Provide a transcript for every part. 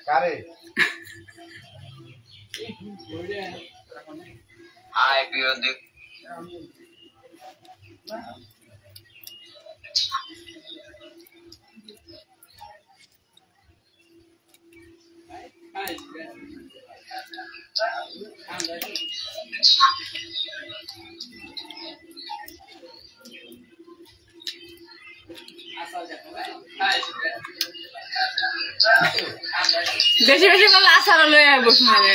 কারে আই পিও দেখ বেশি বেশি বলে আচার লয়ে আইব মানে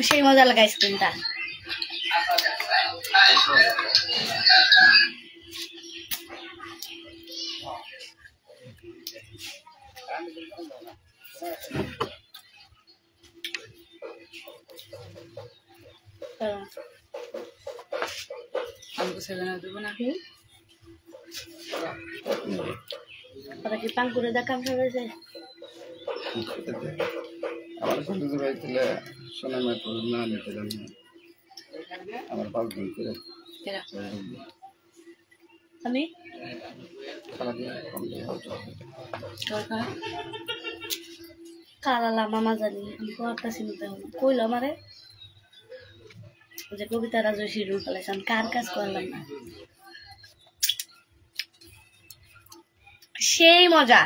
সেই মজা লাগে আইসক্রিমটা আমাকে সেভেন আপ দেবো না ওরা কি পান করে দেখাম সবাই যায় আমার বন্ধু ভাইছিলে সোনা মেট্রো না নিতে জানি আমার পাল দিন করে আমি কালালা মামা জানি আমি একটা চিন্তা কইল আমারে যে কবিতা রাজু শিরুল ফেলাইছে আমি কার কাজ করলাম না সেই মজা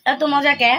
এত মজা কে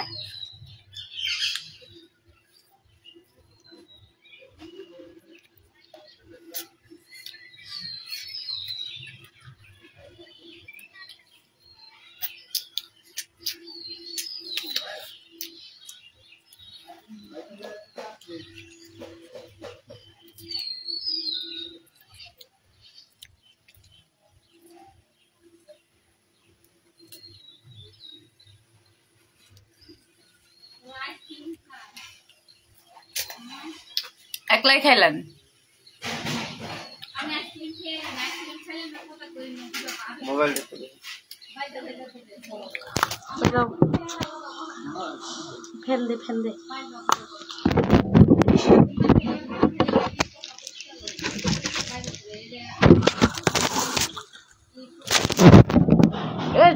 একলাই খাইলেন মোবাইল ফেল দে ফেল দে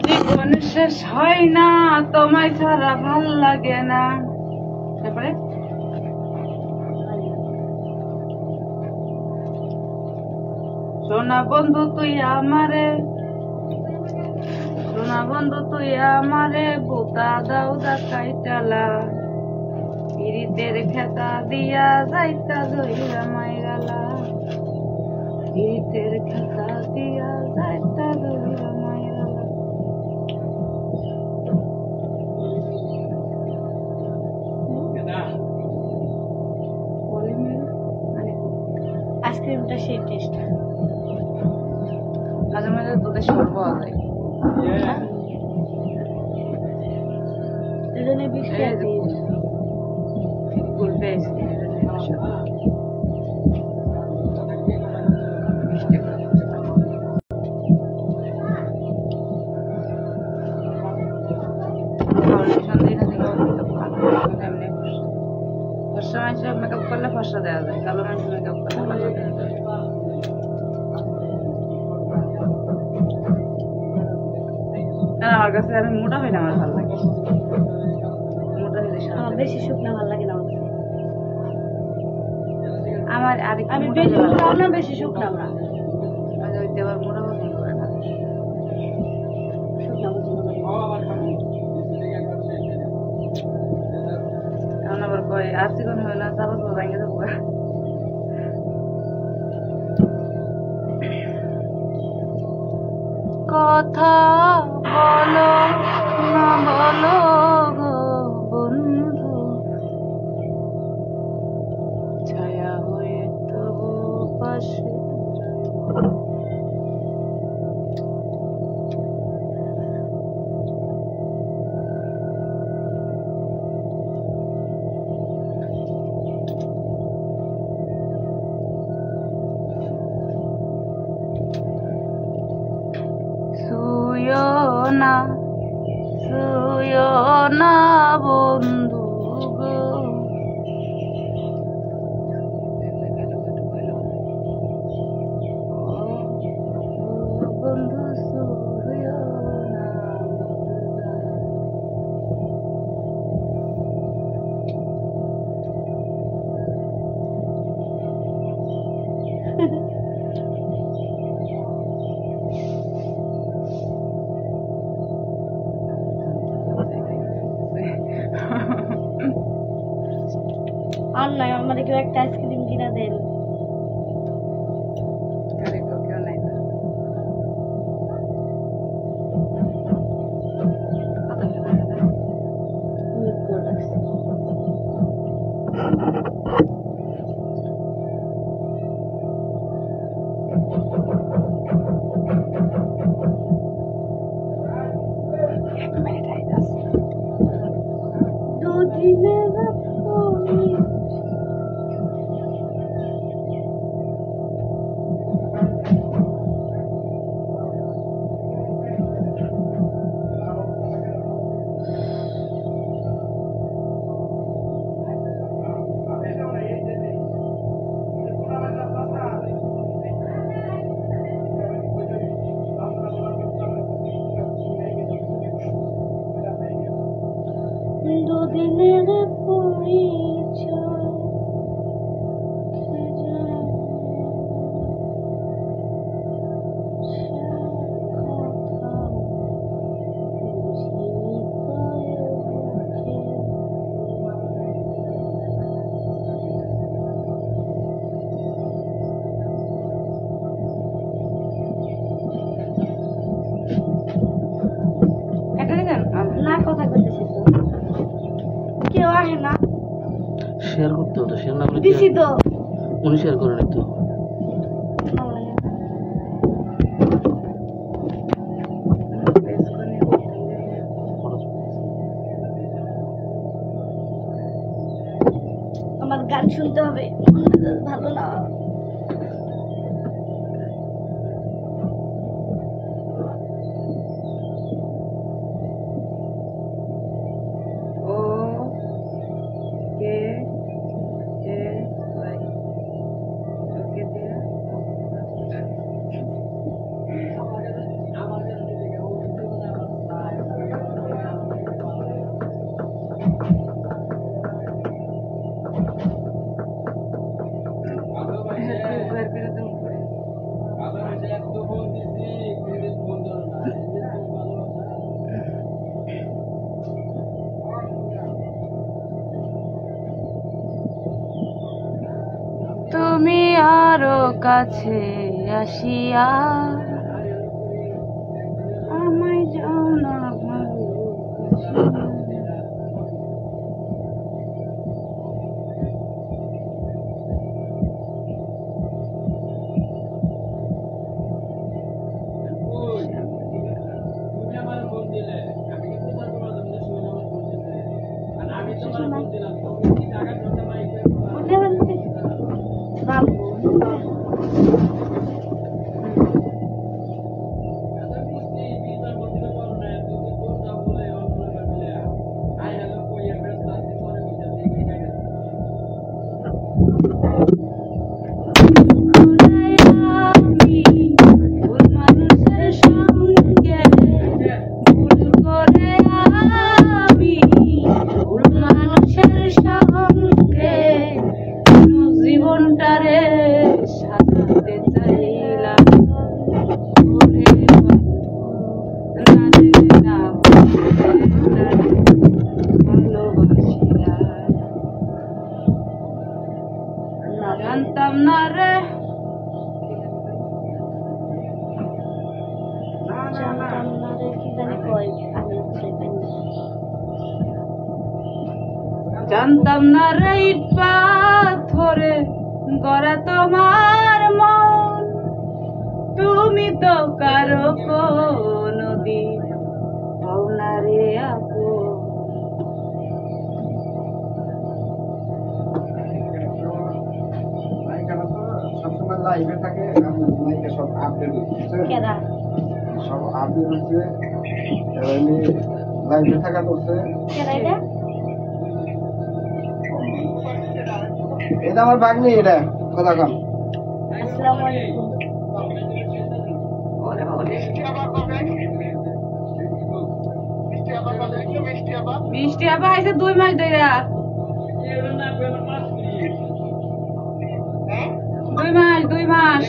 জীবন শেষ হয় না তোমায় ছাড়া ভাল লাগে না তারপরে সোনা বন্ধু তুই আমারে বোতা দাও দা কাইটালা পিরিতের খেতা দিয়া যাইতা ধইরা মাইরালা পিরিতের খেতা দিয়া যাইতা ধইরা মাইরালা আইসক্রিমটা সেই টেস্ট মাঝে মাঝে দুধের সর পাওয়া যায় এজন্য বৃষ্টি আছে কুলফি আইসক্রিম ফর্সা মানুষের মেকআপ করলে ফর্সা দেওয়া যায় কালো মানুষের মেকআপ করলে কালো দেওয়া যায় আমার কাছে আমি মোটা হই না আমার ভালো লাগে মোটা হইলে আমার বেশি শুকনা ভালো লাগে না আমার আর আমি বেশি শুকনাও না বেশি শুকনাও না ওইতে আবার মোটা পছন্দ করে না শুকনা পছন্দ করি এখন আবার কয় আর চিকন হয় না চাপা চাপা ভেঙে যাবো কথা বলো না বলো গো বন্ধু ছায়া হয়ে তবু পাশে শুয়ো না বন্ধু গো আর নাই আমার কেউ একটা আইসক্রিম কিনা দেন। আরে কেউ নাই তো। কত টাকা দাদা? মিট করে রাখছি। দুদিনের পরে দুদিনের পরিচয় একটা দেন না কথা কইতেছি তো কেউ আসে না শেয়ার করতে হতো, শেয়ার না করে দিছি তো উনি শেয়ার করে নিত। আমার গান শুনতে হবে ভালো না ও কে এ ওয়াই ওকে দিয়া তুমি আরো কাছে আসিয়া আমায় যাও না জীবনটারে সাজাতে চাইলাম জানতাম না রে জানতাম না রে কি জানি কয় আমি বুঝতে পারি জানতাম না রে ইট পাথরে গড়া তোমার মন তুমি তো কারো কোনদিন হও না রে আপন নায়িকারা তো সবসময় লাইভে থাকে, নায়িকা সব আপডেট হচ্ছে, কেরা সব আপডেট হচ্ছে, এমনি লাইভে থাকা করছে। কেরা এটা এটা আমার ভাগ্নি, এটা কথা কম। আসসালামু আলাইকুম বৃষ্টি আবার আইসে 2 মাস ধরে 2 মাস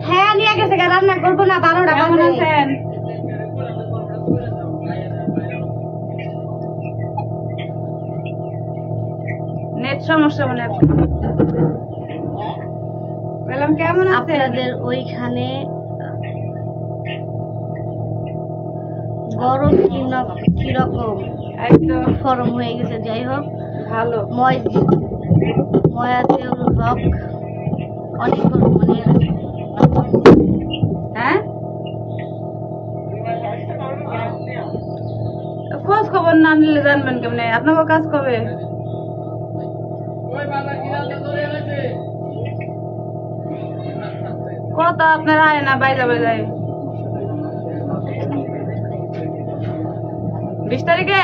হ্যাঁ নিয়ে গেছে রান্না করবো না 12টা কেমন বাজে আছেন নেট সমস্যা মনে আছে। বললাম কেমন আছে? আপনাদের ওইখানে গরম কিরকম? একদম গরম হয়ে গেছে। যাই হোক, ভালো। ময়াতেও হক অনেক গরম, মানে হ্যাঁ, খোঁজ খবর না নিলে জানবেন কেমনে? আপনাকে কাজ কবে? কথা আপনার আয় না, বাইরে যায় 20 তারিখে।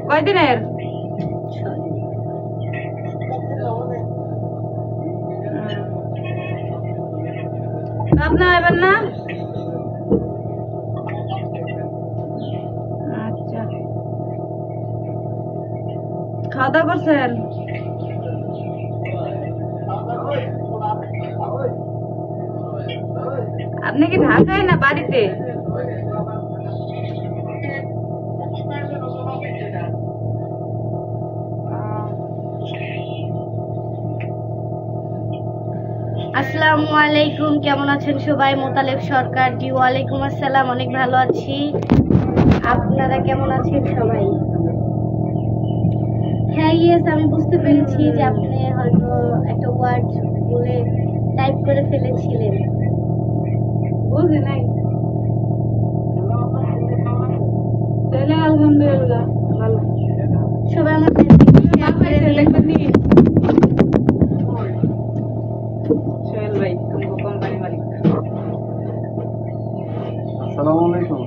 কয়দিনের? আপনি আইবেন না? আচ্ছা, খাওয়া দাওয়া করছেন? আপনি কি ঢাকায় না বাড়িতে? আসসালামু আলাইকুম, কেমন আছেন সবাই? মোতালেব সরকার। জি ওয়ালাইকুম আসসালাম, অনেক ভালো আছি। আপনারা কেমন আছেন সবাই? হ্যাঁ, ইয়েস, আমি বুঝতে পেরেছি যে আপনি হয়তো একটা ওয়ার্ড বলে টাইপ করে ফেলেছিলেন। বুঝি নাই। তাহলে আলহামদুলিল্লাহ ভালো। সবাই আমার সোহেল ভাই কোম্পানি মালিক। আসসালামু আলাইকুম।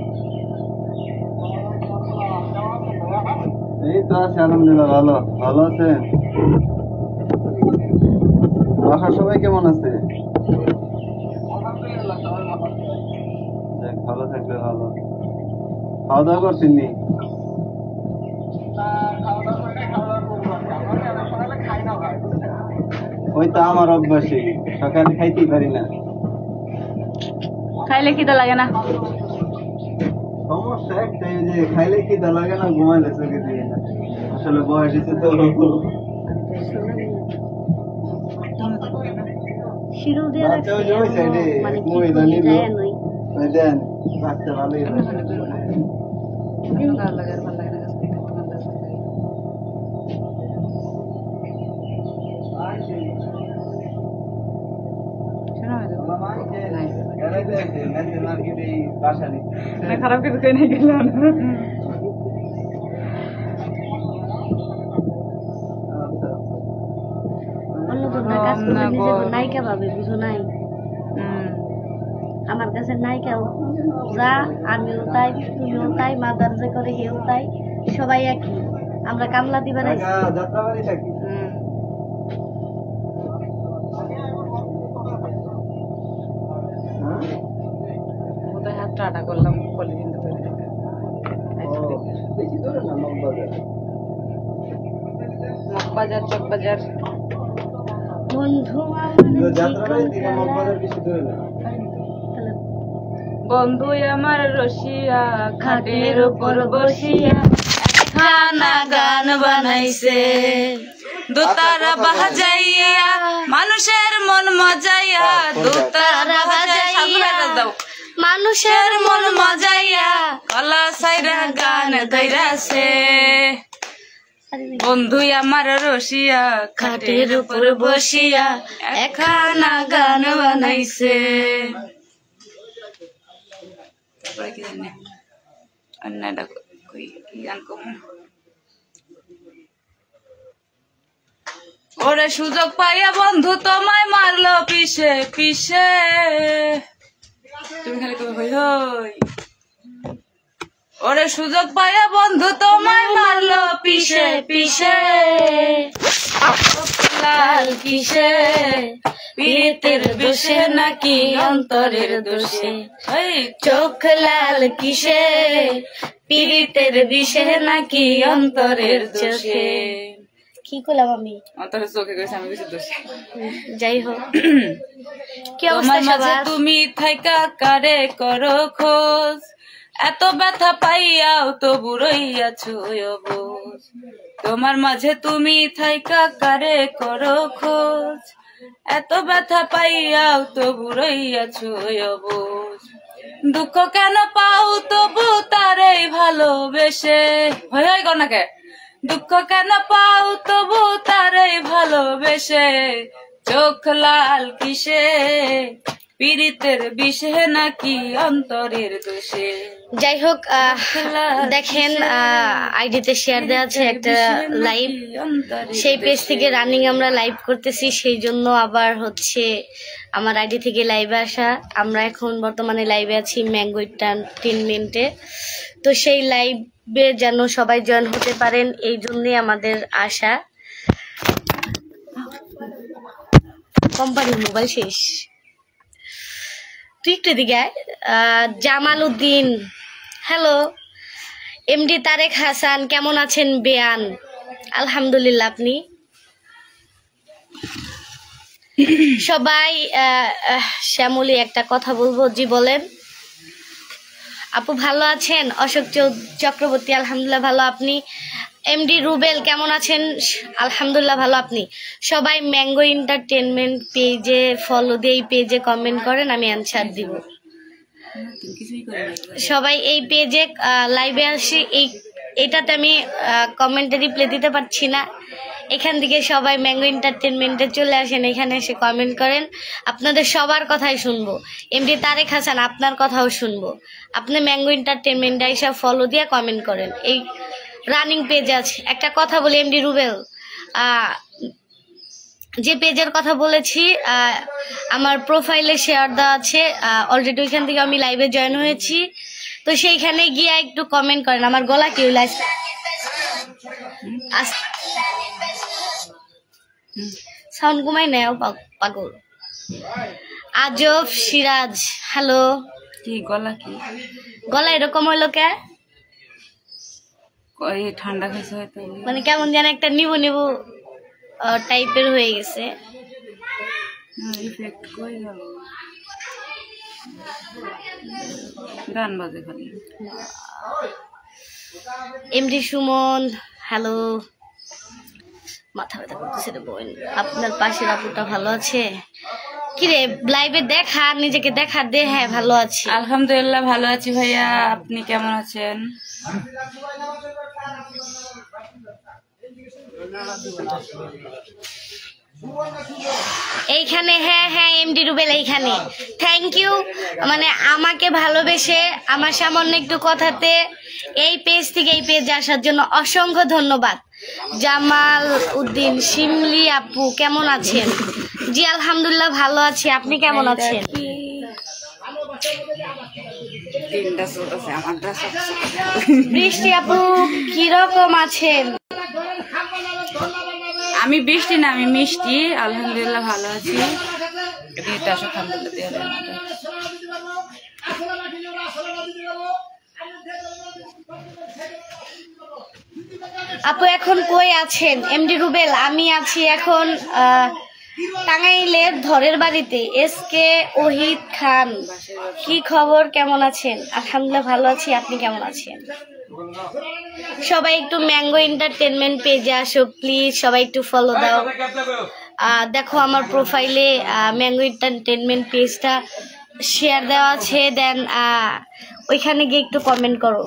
এই তো আছি, আলহামদুলিল্লাহ ভালো। ভালো আছেন? বাসার সবাই কেমন আছে? যাক, ভালো থাকলে ভালো। খাওয়া দাওয়া করছেন নি? ওই তো আমার অভ্যাসে সকালে খাইতেই পারি না। খাইলে খিদে লাগে না? সমস্যা একটাই, যে খাইলে খিদা লাগে না, ঘুমাইলে চোখে দিয়ে না। আসলে বয়স হয়েছে তো। শিরুল দিয়ে রাখছি, ওই যে ওই সাইডে মানে কি মহিলা করি নিল। যায় নই। ওই দেন, বাচ্চা ভালোই হয়। ভালো লাগে আর ভালো লাগে না। খারাপ কিছু কই নাই গেলাম। অন্য ধরনের কাজ করলে নিজেকে নায়িকা ভাবে, বুঝো নাই? আমার কাছে নায়িকা যা, আমিও তাই, তুমিও তাই, মাদার যে করে হেও তাই, সবাই একই। আমরা কামলা দিবার আইছি। যাত্রাবাড়ি থাকি। কোথায় হাত টাটা করলাম পলিথিন তো বেশি দূরে না, মগবাজার। মগবাজার, চকবাজার। বন্ধু যাত্রাবাড়ি থেকে মগবাজার বেশি দূরে না। বন্ধু আমার রসিয়া খাটের উপর বসিয়া খানা গান বানাইছে, দোতারা বাজাইয়া মানুষের মন মজাইয়া, দোতারা বাজাইয়া মানুষের মন মজাইয়া, কলা সাইরা গান গাইরাছে। বন্ধু আমার রসিয়া খাটের উপর বসিয়া একখানা গান বানাইছে। কি জানি অন্যটা কি গান কম। ওরে সুযোগ পাইয়া বন্ধু তোমায় মারলো পিছে পিছে, তুমি খালি কবে হই হই। ওরে সুযোগ পাইয়া বন্ধু তোমায় মারলো পিছে পিছে, লাল কিসে পীড়িতের দোষে নাকি অন্তরের দোষে, চোখ লাল কিসে পীড়িতের বিষে নাকি অন্তরের দোষে। কি করলাম আমি? অন্তরের চোখে গেছে, আমি কিছু দোষে। যাই হোক, কি তোমার অবস্থা মাঝে সবার? তুমি থাইকা কারে করো খোঁজ, এত ব্যথা পাইয়াও তবু রইয়াছো অবুঝ, তোমার মাঝে তুমি থাইকা কারে করো খোঁজ, এত ব্যথা পাইয়াও তবু রইয়াছো অবুঝ, দুঃখ কেন পাও তবু তারেই ভালোবেসে, হয় হয় গনাকে, দুঃখ কেন পাও তবু তারেই ভালোবেসে, চোখ লাল কিসে, পীড়িতের বিষে নাকি অন্তরের দোষে। যাই হোক, দেখেন আইডিতে শেয়ার দেওয়া আছে একটা লাইভ, সেই পেজ থেকে রানিং আমরা লাইভ করতেছি, সেই জন্য আবার হচ্ছে আমার আইডি থেকে লাইভে আসা। আমরা এখন বর্তমানে লাইভে আছি ম্যাঙ্গো এন্টারটেইনমেন্টে, তো সেই লাইভে যেন সবাই জয়েন হতে পারেন এই জন্যই আমাদের আশা। কোম্পানির মোবাইল শেষ, তুই একটু দিকে জামাল উদ্দিন, হ্যালো। এমডি তারেক হাসান, কেমন আছেন বেয়ান? আলহামদুলিল্লাহ, আপনি? সবাই শ্যামলী একটা কথা বলবো, জি বলেন। আপু ভালো আছেন? অশোক চক্রবর্তী, আলহামদুলিল্লাহ ভালো, আপনি? এমডি রুবেল, কেমন আছেন? আলহামদুলিল্লাহ ভালো, আপনি? সবাই ম্যাঙ্গো এন্টারটেইনমেন্ট পেজে ফলো দিয়ে এই পেজে কমেন্ট করেন, আমি অ্যানসার দিব। সবাই এই পেজে লাইভে আসি, এইটাতে আমি কমেন্টে রিপ্লাই দিতে পারছি না, এখান থেকে সবাই ম্যাঙ্গো এন্টারটেইনমেন্টে চলে আসেন, এখানে এসে কমেন্ট করেন, আপনাদের সবার কথাই শুনবো। এমডি তারেক হাসান, আপনার কথাও শুনবো। আপনি ম্যাঙ্গো এন্টারটেইনমেন্টে এসে ফলো দিয়ে কমেন্ট করেন, এই রানিং পেজ আছে। একটা কথা বলি এমডি রুবেল, যে পেজের কথা বলেছি আমার প্রোফাইলে শেয়ার দেওয়া আছে, অলরেডি ওইখান থেকে আমি লাইভে জয়েন হয়েছি, তো সেইখানে গিয়ে একটু কমেন্ট করেন। আমার গলা কি হইল, সাউন্ড কমাই নেও পাগল। আজব সিরাজ, হ্যালো। কি গলা, কি গলা এরকম হইলো কে? ঠান্ডা খাইছে হয়তো, মানে কেমন যেন একটা নিবু নিবু টাইপের হয়ে গেছে। ইফেক্ট কই গেল, গান বাজে খালি। MD Suman, hello. মাথা ব্যথা করতেছে রে বোন, আপনার পাশের আপুটা ভালো আছে? কিরে লাইভে দেখা, নিজেকে দেখা দে। হ্যাঁ ভালো আছি, আলহামদুলিল্লাহ ভালো আছি ভাইয়া, আপনি কেমন আছেন? এইখানে, হ্যাঁ হ্যাঁ এমডি রুবেল এইখানে, থ্যাংক ইউ। মানে আমাকে ভালোবেসে আমার সামান্য একটু কথাতে এই পেজ থেকে এই পেজে আসার জন্য অসংখ্য ধন্যবাদ। জামাল উদ্দিন, শিমলি আপু কেমন আছেন? জি আলহামদুলিল্লাহ ভালো আছি, আপনি কেমন আছেন? বৃষ্টি আপু কিরকম আছেন? আমি বৃষ্টি না, আমি মিষ্টি, আলহামদুলিল্লাহ ভালো আছি। আপু এখন কই আছেন? এমডি রুবেল, আমি আছি এখন টাঙ্গাইলের ধরের বাড়িতে। এসকে ওহিদ খান, কি খবর, কেমন আছেন? আলহামদুলিল্লাহ ভালো আছি, আপনি কেমন আছেন? সবাই একটু ম্যাঙ্গো এন্টারটেইনমেন্ট পেজে আসো প্লিজ, সবাই একটু ফলো দাও। দেখো আমার প্রোফাইলে ম্যাঙ্গো এন্টারটেইনমেন্ট পেজটা শেয়ার দেওয়া আছে, দেন ওইখানে গিয়ে একটু কমেন্ট করো।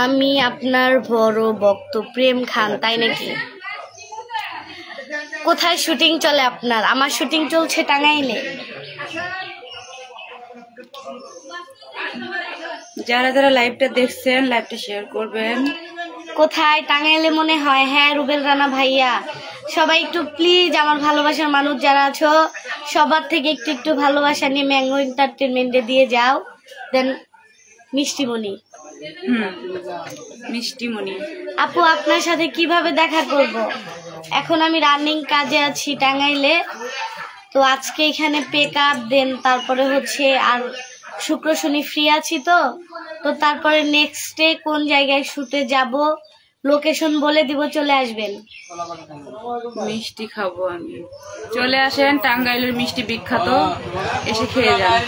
আমি আপনার বড় ভক্ত প্রেম খান, তাই নাকি? কোথায় শুটিং চলে আপনার? আমার শুটিং চলছে টাঙ্গাইলে। যারা যারা লাইভটা দেখছেন লাইভটা শেয়ার করবেন। কোথায়? টাঙ্গাইলে মনে হয়। হ্যাঁ রুবেল রানা ভাইয়া, সবাই একটু প্লিজ আমার ভালোবাসার মানুষ যারা আছো সবার থেকে একটু একটু ভালোবাসা নিয়ে ম্যাঙ্গো এন্টারটেইনমেন্টে দিয়ে যাও। দেন মিষ্টিমণি, মিষ্টিমণি আপু আপনার সাথে কিভাবে দেখা করব? এখন আমি রানিং কাজে আছি টাঙ্গাইলে, তো আজকে এখানে পেক আপ, দেন তারপরে হচ্ছে আর শুক্র শনি ফ্রি আছি, তো তারপরে নেক্সট ডে কোন জায়গায় শুটে যাব লোকেশন বলে দিব, চলে আসবেন। মিষ্টি খাবো আমি, চলে আসেন, টাঙ্গাইলের মিষ্টি বিখ্যাত, এসে খেয়ে যান।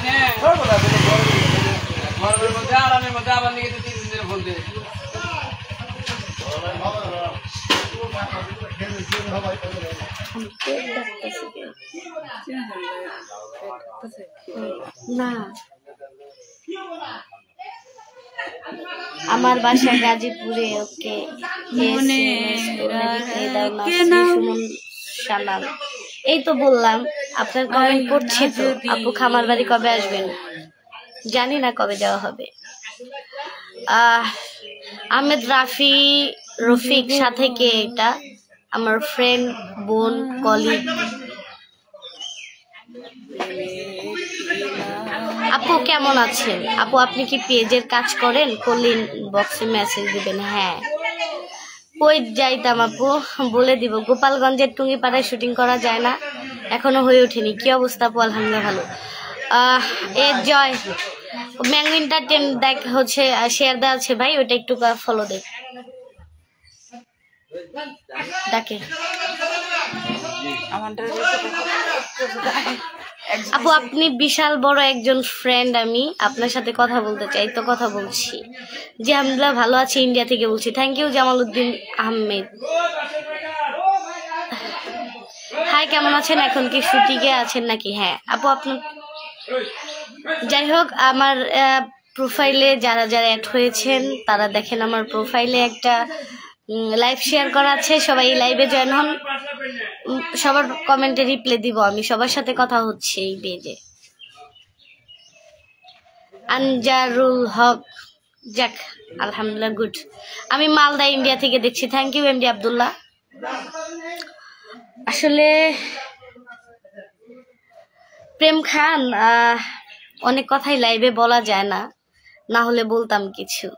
না, আমার বাসা গাজীপুরে। ওকে, সুমন সানাল। এই তো বললাম, আপনার কমেন্ট করছি তো। আপু খামার বাড়ি কবে আসবেন? জানি না কবে যাওয়া হবে। আহমেদ রাফি রফিক, সাথে কে এটা? আমার ফ্রেন্ড, বোন, কলিগ। আপু কেমন আছেন? আপু আপনি কি পেজের কাজ করেন? করলে বক্সে মেসেজ দিবেন। হ্যাঁ, কই যাইতাম আপু বলে দিব। গোপালগঞ্জের টুঙ্গিপাড়ায় শুটিং করা যায় না, এখনো হয়ে ওঠেনি। কি অবস্থা আপু? আলহামদুলিল্লাহ ভালো। জয় ম্যাঙ্গো এন্টারটেন দেখ হচ্ছে, শেয়ার দেওয়া আছে ভাই, ওইটা একটু ফলো দেখ ডাকে। আপু আপনি বিশাল বড় একজন ফ্রেন্ড, আমি আপনার সাথে কথা বলতে চাই, তো কথা বলছি। জি আলহামদুলিল্লাহ ভালো আছি, ইন্ডিয়া থেকে বলছি। Thank you Jamaluddin Ahmed. Hi কেমন আছেন? এখন কি শুটিংয়ে আছেন নাকি? হ্যাঁ আপু আপনার, যাই হোক আমার প্রোফাইলে যারা যারা অ্যাড হয়েছেন তারা দেখেন, আমার প্রোফাইলে একটা লাইভ শেয়ার করা আছে, সবাই লাইভে জয়েন হন। সবার কমেন্টে রিপ্লাই দিব আমি, সবার সাথে কথা হচ্ছে এই পেজে। আনজারুল হক, যাক আলহামদুলিল্লাহ গুড। আমি মালদা ইন্ডিয়া থেকে দেখছি। Thank you MD Abdullah. আসলে প্রেম খান, অনেক কথাই লাইভে বলা যায় না, না হলে বলতাম কিছু।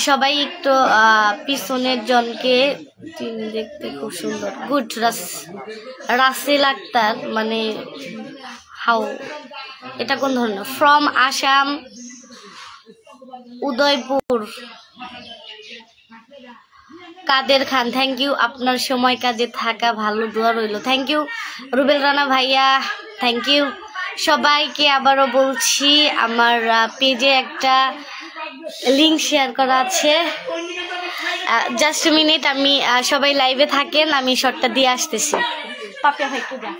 সবাই একটু পিছনের জনকে দেখতে খুব সুন্দর। গুড। রাসেল আক্তার মানে হাউ, এটা কোন ধরনের? From Assam, Udaipur. Kader Khan, thank you. আপনার সময় কাজে থাকা ভালো, দোয়া রইল। থ্যাংক ইউ রুবেল রানা ভাইয়া, থ্যাংক ইউ সবাইকে। আবারও বলছি আমার পেজে একটা লিংক শেয়ার করা আছে। জাস্ট মিনিট, আমি সবাই লাইভে থাকেন, আমি শর্টটা দিয়ে আসতেছি। পাপিয়া ভাই একটু যা।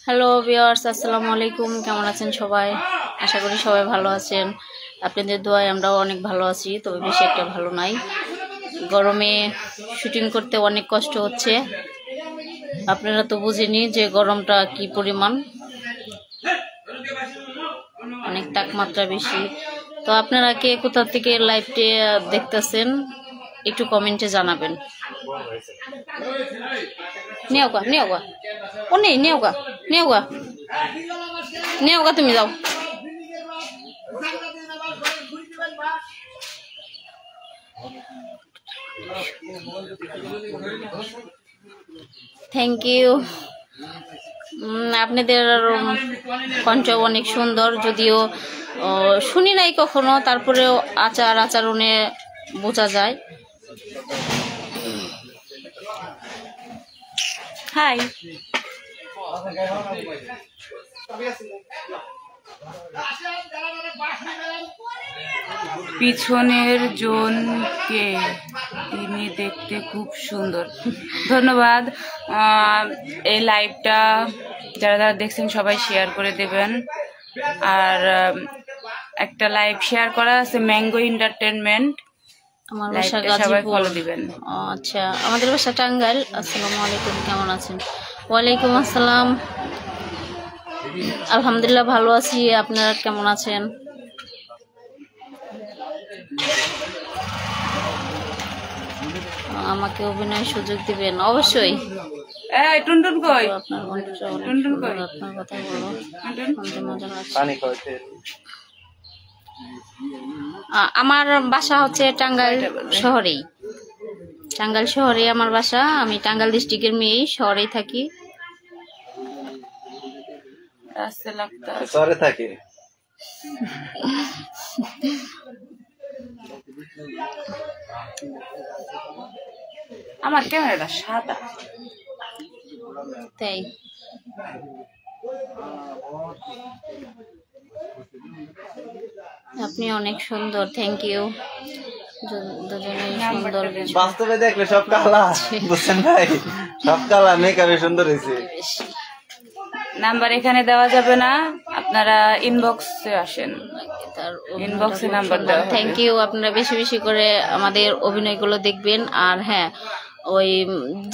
হ্যালো ভিউয়ার্স, আসসালামু আলাইকুম। কেমন আছেন সবাই? আশা করি সবাই ভালো আছেন। আপনাদের দোয়ায় আমরাও অনেক ভালো আছি, তবে বেশি একটা ভালো নাই। গরমে শুটিং করতে অনেক কষ্ট হচ্ছে। আপনারা তো বুঝেনি যে গরমটা কি পরিমাণ, অনেক তাপমাত্রা বেশি। তো আপনারা কে কোথা থেকে লাইভটি দেখতেছেন একটু কমেন্টে জানাবেন। নেওগা নেওগা ও নেই, নেওগা নেওগা নেওগা, তুমি যাও। Thank you. আপনাদের কণ্ঠ অনেক সুন্দর, যদিও শুনি নাই কখনো, তারপরেও আচরণে বোঝা যায়। হাই। পিছনের জনকে তিনি দেখতে খুব সুন্দর। ধন্যবাদ। এই লাইভটা যারা যারা দেখছেন সবাই শেয়ার করে দেবেন। আর একটা লাইভ শেয়ার করা আছে ম্যাঙ্গো এন্টারটেনমেন্ট, আমার বাসা সবাই গাজীপুর। ফলো দিবেন। আচ্ছা, আমাদের বাসা টাঙ্গাইল। আসসালামু আলাইকুম, কেমন আছেন? ওয়ালাইকুম আসসালাম, আলহামদুলিল্লাহ ভালো আছি। আপনারা কেমন আছেন? আমাকে অভিনয়ের সুযোগ দিবেন অবশ্যই। এই টুনটুন কই? আপনার কণ্ঠটা অনেক টুনটুন সুন্দর, কই? আপনার কথা বলো, শুনতে মজা লাগছে। আমার বাসা হচ্ছে টাঙ্গাইল শহরেই। টাঙ্গাইল শহরে আমার বাসা। আমি টাঙ্গাইল ডিস্ট্রিক্টের মেয়ে, শহরেই থাকি। রাসেল আক্তার শহরে থাকে। আমার ক্যামেরাটা সাদা। তাই আপনি অনেক সুন্দর, থ্যাংক ইউ। দুজনেই সুন্দর। বাস্তবে দেখলে সব কালা, বুঝছেন ভাই? সব কালা, মেকআপে সুন্দর হয়েছে। নাম্বার এখানে দেওয়া যাবে না, আপনারা ইনবক্সে আসেন, ইনবক্সে নাম্বার দেওয়া। Thank you. আপনারা বেশি বেশি করে আমাদের অভিনয়গুলো দেখবেন। আর হ্যাঁ, ওই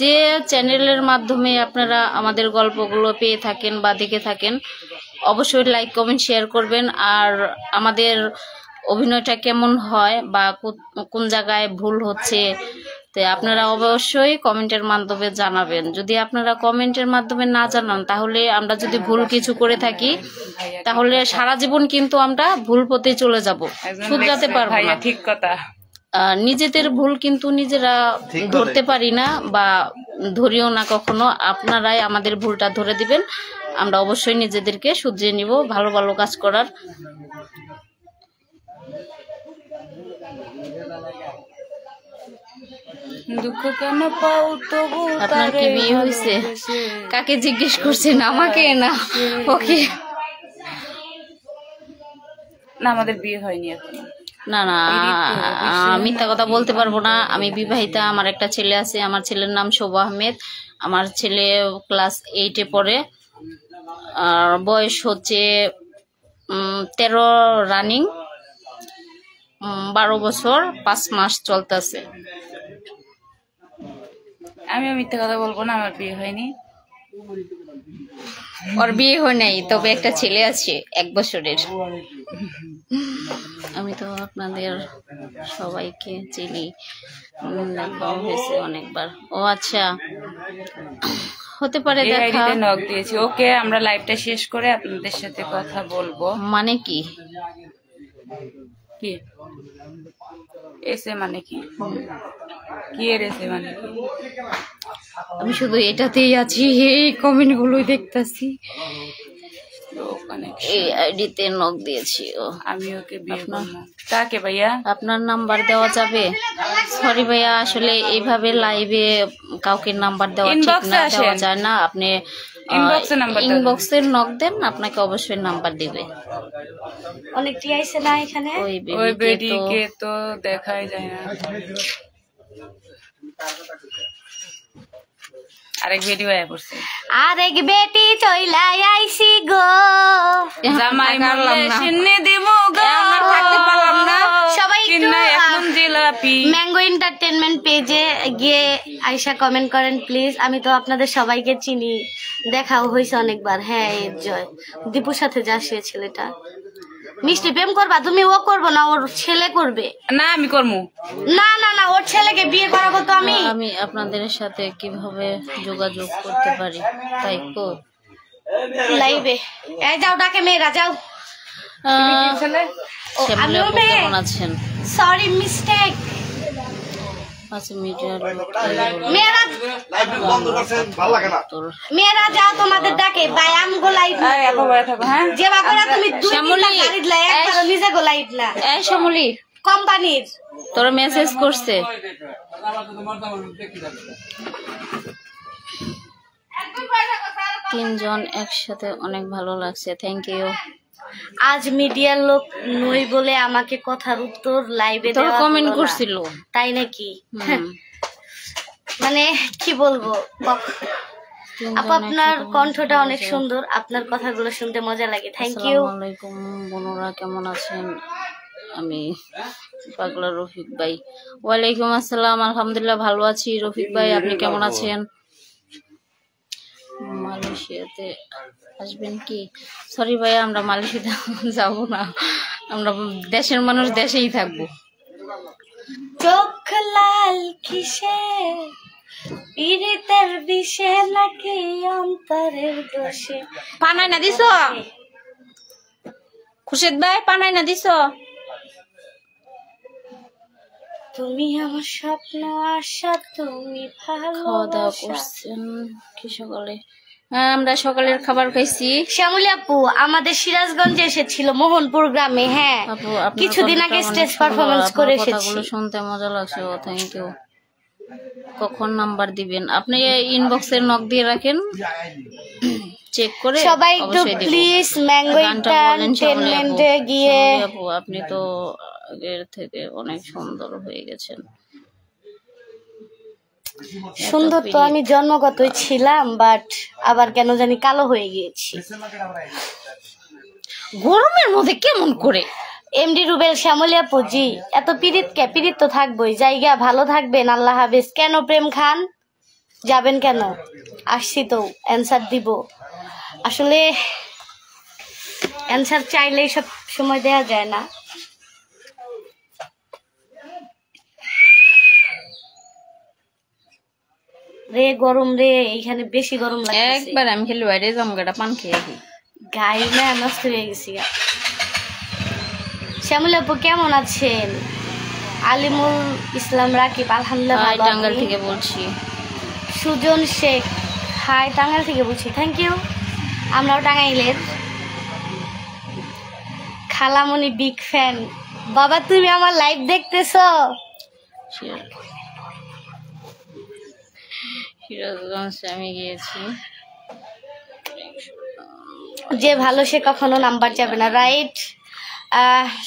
যে চ্যানেলের মাধ্যমে আপনারা আমাদের গল্পগুলো পেয়ে থাকেন বা দেখে থাকেন, অবশ্যই লাইক কমেন্ট শেয়ার করবেন। আর আমাদের অভিনয়টা কেমন হয় বা কোন জায়গায় ভুল হচ্ছে, তো আপনারা অবশ্যই কমেন্টের মাধ্যমে জানাবেন। যদি আপনারা কমেন্টের মাধ্যমে না জানান, তাহলে আমরা যদি ভুল কিছু করে থাকি, তাহলে সারা জীবন কিন্তু আমরা ভুল পথে চলে যাব, শুধরাতে পারবো না। ঠিক কথা। নিজেদের ভুল কিন্তু নিজেরা ধরতে পারি না বা ধরিও না কখনো। আপনারাই আমাদের ভুলটা ধরে দিবেন, আমরা অবশ্যই নিজেদেরকে শুধরিয়ে নিব ভালো ভালো কাজ করার। দুঃখ কেন পাও তবু। আপনার কি বিয়ে হয়েছে? কাকে জিজ্ঞেস করছেন, আমাকে না ওকে? না, আমাদের বিয়ে হয়নি এখন। না না, মিথ্যা কথা বলতে পারবো না। আমি বিবাহিতা, আমার একটা ছেলে আছে। আমার ছেলের নাম শোভা আহমেদ। আমার ছেলে ক্লাস 8-এ পড়ে। আর বয়স হচ্ছে 13 রানিং, 12 বছর 5 মাস চলতেছে। আমিও মিথ্যা কথা বলবো না, আমার বিয়ে হয়নি। ওর বিয়ে হয় নাই, তবে একটা ছেলে আছে 1 বছরের। আমি তো আপনাদের সবাইকে চিনি, দেখা হয়েছে অনেকবার। ও আচ্ছা, হতে পারে দেখা। নক দিয়েছি। ওকে, আমরা লাইভটা শেষ করে আপনাদের সাথে কথা বলবো। মানে কি? কি এসে মানে কি? কি এর এসে মানে কি? আমি শুধু এটাতেই আছি, এই কমেন্ট গুলোই দেখতেছি। এই আইডিতে নক দিয়েছি। ও আমি ওকে বিয়ে করব। কাকে ভাইয়া? আপনার নাম্বার দেওয়া যাবে? সরি ভাইয়া, আসলে এইভাবে লাইভে কাউকে নাম্বার দেওয়া ঠিক না, দেওয়া যায় না। আপনি ইনবক্সে নক দেন, আপনাকে অবশ্যই নাম্বার দিবে। অনেকটি আইছে না এখানে? ওই বেডিকে তো দেখাই যায় না। আরেক ভিডিও আয়া পড়ছে। আরেক বেটি চইলাই আইছি গো, জামাই মরলে সিন্নি দিমু গো, থাকতে পারলাম না। সবাই একটু এখন জিলাপি ম্যাঙ্গো এন্টারটেইনমেন্ট পেজে গিয়ে আইসা কমেন্ট করেন প্লিজ। আমি তো আপনাদের সবাইকে চিনি, দেখাও হয়েছে অনেকবার। হ্যাঁ, এর জয় দীপুর সাথে যাচ্ছে ছেলেটা। মিষ্টি প্রেম করবা তুমি? ও করবো না, ওর ছেলে করবে। না, আমি করবো না না না, ওর ছেলেকে বিয়ে করাবো তো আমি। আমি আপনাদের সাথে কিভাবে যোগাযোগ করতে পারি? তাই তো লাইভে এই যাও, ডাকে মেয়েরা যাও। শ্যামলী আপু কেমন আছেন? Sorry mistake. আচ্ছা, মিডিয়ার মেয়েরা মেয়েরা যাও, তোমাদের ডাকে বাই। আম গো লাইভ যে বাবা তুমি শ্যামলী গাড়ি লাই একবার নিজে গো লাইভ না। এই শ্যামলী, কোম্পানির তোর মেসেজ করছে। তিনজন একসাথে অনেক ভালো লাগছে, থ্যাংক ইউ। আজ মিডিয়ার লোক নই বলে আমাকে কথার উত্তর লাইভে তোর কমেন্ট করছিল, তাই নাকি? মানে কি বলবো, আপু আপনার কণ্ঠটা অনেক সুন্দর, আপনার কথাগুলো শুনতে মজা লাগে। Thank you. আসসালামু আলাইকুম বোনরা, কেমন আছেন? আমি পাগলা রফিক ভাই। ওয়ালাইকুম আসসালাম, আলহামদুলিল্লাহ ভালো আছি। রফিক ভাই, আপনি কেমন আছেন? মালয়েশিয়াতে আসবেন কি? সরি ভাইয়া, আমরা মালয়েশিয়াতে যাব না, আমরা দেশের মানুষ দেশেই থাকবো। চোখ লাল কিসে, পীড়িতের বিষে নাকি অন্তরের দোষে? পানাই না দিছ খুরশেদ ভাই, পানাই না দিছ? তুমি আমার স্বপ্ন আশা, তুমি খাওয়া দাওয়া ভালোবাসা। করছেন কি সকালে? হ্যাঁ, আমরা সকালের খাবার খাইছি। শ্যামলী আপু আমাদের সিরাজগঞ্জে এসেছিল মোহনপুর গ্রামে। হ্যাঁ, আপু, আপনার কিছুদিন কথাটা আগে অনেক স্টেজ সুন্দর। পারফরমেন্স আপনার করে এসেছি। কথাগুলো শুনতে মজা লাগছে। ও থ্যাংক ইউ। কখন নাম্বার দিবেন? আপনি ইনবক্সে নক দিয়ে রাখেন, চেক করে সবাই একটু অবশ্যই দেব। প্লিজ ম্যাঙ্গো গানটা বলেন শ্যামলী আপু। এন্টারটেইনমেন্টে গিয়ে। শ্যামলী আপু, আপনি তো আগের থেকে অনেক সুন্দর হয়ে গেছেন। সুন্দর তো আমি জন্মগতই ছিলাম, বাট আবার কেন জানি কালো হয়ে গিয়েছি গরমের মধ্যে কেমন করে। এমডি রুবেল শ্যামলী আপু জি, এত পীড়িত তো থাকবোই। জায়গা ভালো থাকবেন, আল্লাহ হাফেজ। কেন প্রেম খান যাবেন কেন? আসছি তো অ্যান্সার দিব। আসলে অ্যান্সার চাইলেই সব সময় দেয়া যায় না। রে গরম রে, এইখানে বেশি গরম লাগছে। একবার আমি খেলে বাইরে জামগাটা পান খেয়ে আসি। গায়ে না নষ্ট হয়ে গেছি। শ্যামলী আপু কেমন আছেন? আলিমুল ইসলাম রাকিব আলহামদুলিল্লাহ হাই, ভালো। টাঙ্গাইল আপনি? থেকে বলছি। সুজন শেখ হাই, টাঙ্গাইল থেকে বলছি। Thank you. আমরাও টাঙ্গাইলের। খালামণি বিগ ফ্যান। বাবা তুমি আমার লাইভ দেখতেছো? সিরাজগঞ্জে আমি গিয়েছি। যে ভালো সে কখনো নাম্বার যাবে না, রাইট?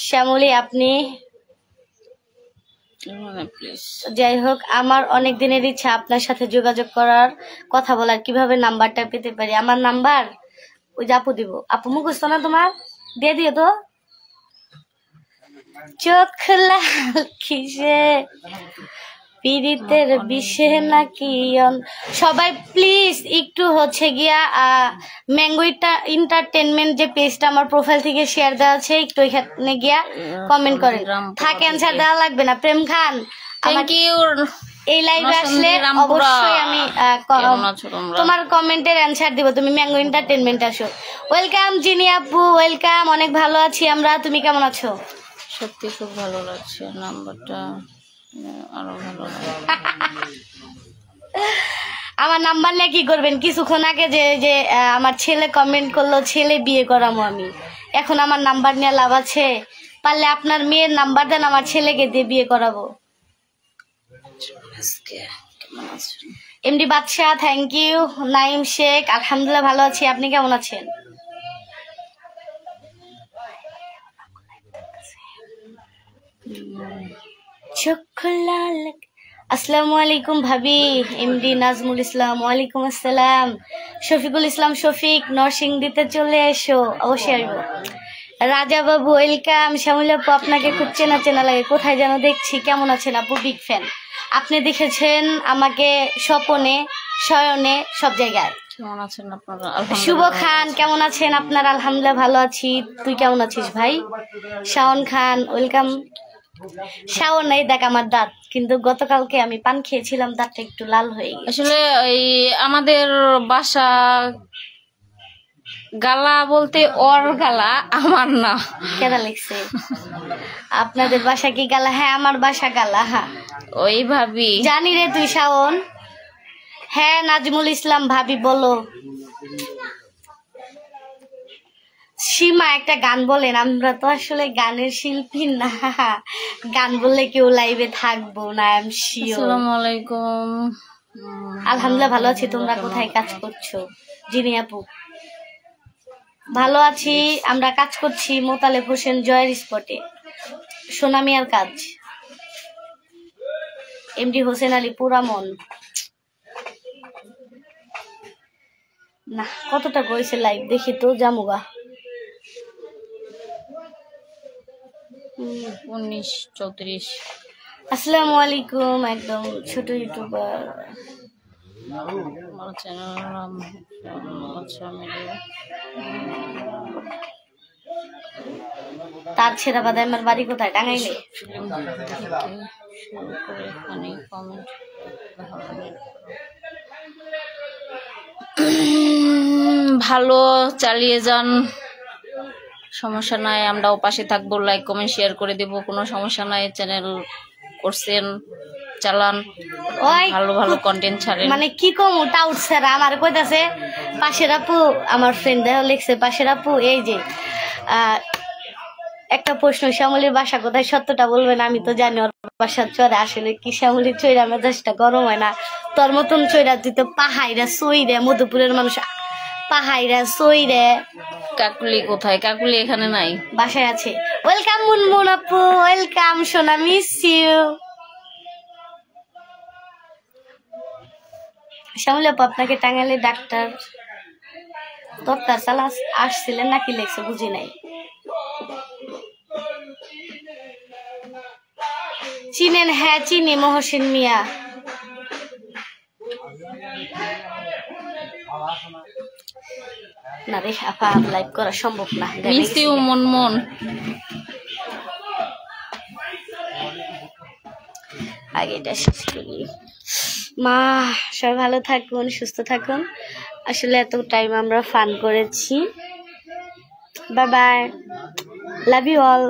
শ্যামলী আপনি প্লিজ। যাই হোক, আমার অনেক দিনের ইচ্ছা আপনার সাথে যোগাযোগ করার, কথা বলার। কিভাবে নাম্বারটা পেতে পারি? আমার নাম্বার ওই যে আপু দিব। আপু মুখস্থ না তোমার? দিয়ে দিও তো। চোখ লাল কিসে, পীড়িতের বিষে নাকি? সবাই প্লিজ একটু হচ্ছে গিয়া ম্যাঙ্গো এন্টারটেইনমেন্ট যে পেজটা আমার প্রোফাইল থেকে শেয়ার দেওয়া আছে, একটু এখানে গিয়া কমেন্ট করেন। থাক, অ্যান্সার দেওয়া লাগবে না। প্রেম খান থ্যাংক ইউ। এই লাইভে আসলে অবশ্যই আমি তোমার কমেন্টের অ্যান্সার দিব। তুমি ম্যাঙ্গো এন্টারটেইনমেন্ট আসো। ওয়েলকাম জিনি আপু, ওয়েলকাম। অনেক ভালো আছি আমরা, তুমি কেমন আছো? সত্যি খুব ভালো লাগছে। নাম্বারটা আরো ভালো লাগে। আমার নাম্বার নিয়ে কি করবেন? কিছুক্ষণ আগে যে যে আমার ছেলে কমেন্ট করলো, ছেলে বিয়ে করামো আমি। এখন আমার নাম্বার নিয়ে লাভ আছে? পারলে আপনার মেয়ের নাম্বার দেন, আমার ছেলেকে দিয়ে বিয়ে করাবো। কেমন আছেন? এমডি বাদশাহ থ্যাংক ইউ। নাইম শেখ আলহামদুলিল্লাহ ভালো আছি, আপনি কেমন আছেন? চোখ লাল। আসসালামু আলাইকুম ভাবি। এমডি নাজমুল ইসলাম ওয়ালাইকুম আসসালাম। শফিকুল ইসলাম শফিক নরসিংদীতে চলে এসো। অবশ্যই আসবো। রাজা বাবু ওয়েলকাম। শ্যামলী আপু আপনাকে খুব চেনা চেনা লাগে, কোথায় যেন দেখছি। কেমন আছেন আপু? Big fan. আপনি দেখেছেন আমাকে স্বপনে, শয়নে, সব জায়গায়। কেমন আছেন আপনারা? শুভ খান কেমন আছেন আপনার? আলহামদুলিল্লাহ ভালো আছি, তুই কেমন আছিস ভাই? শাওন খান ওয়েলকাম। শাওন এই দেখ আমার দাঁত, কিন্তু গতকালকে আমি পান খেয়েছিলাম, দাঁতটা একটু লাল হয়ে গেছে। আসলে এই আমাদের বাসা গালা বলতে ওর গালা, আমার না। কেনা লিখছে আপনাদের বাসা কি গালা? হ্যাঁ আমার বাসা গালা। হ্যাঁ ওই ভাবি জানি রে তুই শাওন। হ্যাঁ নাজমুল ইসলাম ভাবি বলো। সীমা একটা গান বলেন। আমরা তো আসলে গানের শিল্পী না, গান বললে কেউ লাইভে থাকবো না। I am sure. আসসালামু আলাইকুম। আলহামদুলিল্লাহ ভালো আছি, তোমরা কোথায় কাজ করছো? জিনি আপু ভালো আছি, আমরা কাজ করছি মোতালেব হোসেন জয়ের স্পটে, সোনামিয়ার কাজ। এমডি হোসেন আলী পুরামন। না কতটা করেছে লাইভ দেখি তো, জামুগা 1934। আসসালামু আলাইকুম। একদম ছোট ইউটিউবার। আমার চ্যানেল নাম আচ্ছা মিডিয়া। তার ছেড়া বাদায় আমার বাড়ি কোথায়? টাঙ্গাইলে। ফিল্ম থেকে শুরু করে ফানি কমেন্ট ভালো চালিয়ে যান, সমস্যা নাই, আমরাও পাশে থাকবো। লাইক কমেন্ট শেয়ার করে দেব, কোনো সমস্যা নাই। চ্যানেল করছেন, চালান, ওই ভালো ভালো কন্টেন্ট ছাড়েন। মানে কি কম ওটা উঠছে আমার কইতাছে পাশের আপু, আমার ফ্রেন্ড লিখছে পাশের আপু এই যে একটা প্রশ্ন, শ্যামলীর বাসা কোথায়, সত্যটা বলবেন। আমি তো জানি ওর বাসার চরে। আসলে কি শ্যামলীর চৈরা মেজাজটা গরম হয় না? তোর মতন চৈরা তুই তো পাহাইরা চইরে, মধুপুরের মানুষ পাহাইরা চইরে। কাকুলি কোথায়? কাকুলি এখানে নাই, বাসায় আছে। ওয়েলকাম মুনমুন আপু, ওয়েলকাম সোনা, মিস ইউ। শ্যামলী আপু আপনাকে টাঙ্গাইলে ডাক্তার চালা আসছিলেন নাকি লেগছে বুঝি নাই। চিনেন? হ্যাঁ চিনি, মহসিন মিয়া। না রে আপা, লাইভ করা সম্ভব না। Miss you Monmon. আগে এটা শেষ করি। মা সবাই ভালো থাকুন, সুস্থ থাকুন। আসলে এত টাইম আমরা ফান করেছি। Bye bye, love you all.